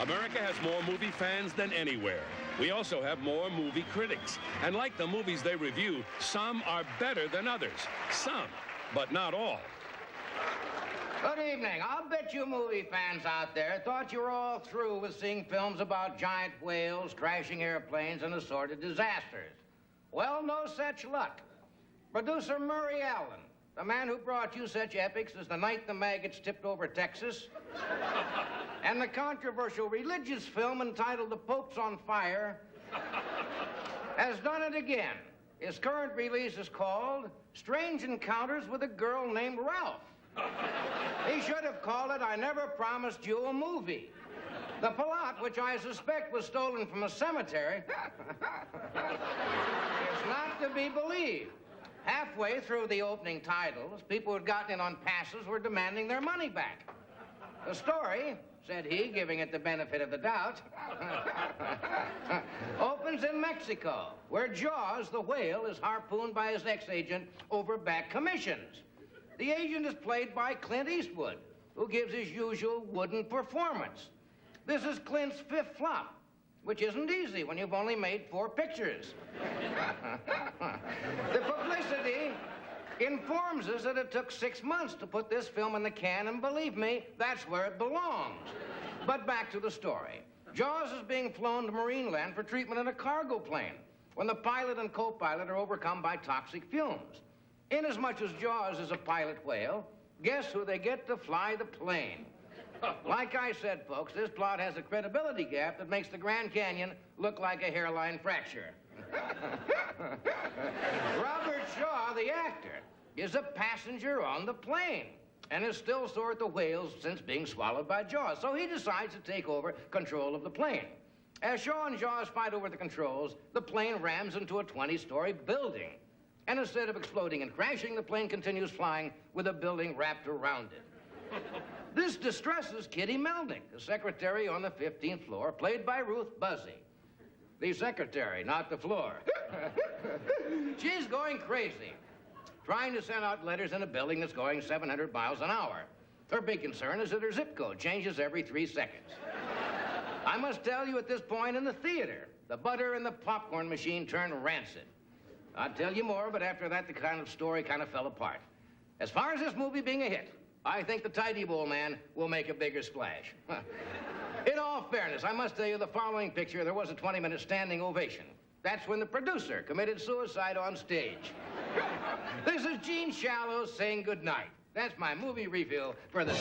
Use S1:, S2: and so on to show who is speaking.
S1: America has more movie fans than anywhere. We also have more movie critics. And like the movies they review, some are better than others. Some, but not all.
S2: Good evening. I'll bet you movie fans out there thought you were all through with seeing films about giant whales, crashing airplanes, and assorted disasters. Well, no such luck. Producer Murray Allen, the man who brought you such epics as The Night the Maggots Tipped Over Texas, and the controversial religious film entitled The Pope's on Fire, has done it again. His current release is called Strange Encounters with a Girl Named Ralph. He should have called it I Never Promised You a Movie. The plot, which I suspect was stolen from a cemetery, is not to be believed. Halfway through the opening titles, people who'd gotten in on passes were demanding their money back. The story, said he, giving it the benefit of the doubt, opens in Mexico, where Jaws, the whale, is harpooned by his ex-agent over back commissions. The agent is played by Clint Eastwood, who gives his usual wooden performance. This is Clint's fifth flop, which isn't easy when you've only made 4 pictures. The publicity informs us that it took 6 months to put this film in the can, and believe me, that's where it belongs. But back to the story. Jaws is being flown to Marineland for treatment in a cargo plane when the pilot and co-pilot are overcome by toxic fumes. Inasmuch as Jaws is a pilot whale, guess who they get to fly the plane? Like I said, folks, this plot has a credibility gap that makes the Grand Canyon look like a hairline fracture. Robert Shaw, the actor, is a passenger on the plane and is still sore at the whales since being swallowed by Jaws, so he decides to take over control of the plane. As Shaw and Jaws fight over the controls, the plane rams into a 20-story building. And instead of exploding and crashing, the plane continues flying with a building wrapped around it. This distresses Kitty Melnick, the secretary on the 15th floor, played by Ruth Buzzy. The secretary, not the floor. She's going crazy, trying to send out letters in a building that's going 700 miles an hour. Her big concern is that her zip code changes every 3 seconds. I must tell you, at this point in the theater, the butter in the popcorn machine turned rancid. I'd tell you more, but after that, the kind of story kind of fell apart. As far as this movie being a hit, I think the Tidy Bowl man will make a bigger splash. In all fairness, I must tell you, the following picture, there was a 20-minute standing ovation. That's when the producer committed suicide on stage. This is Gene Shallows saying goodnight. That's my movie review for the...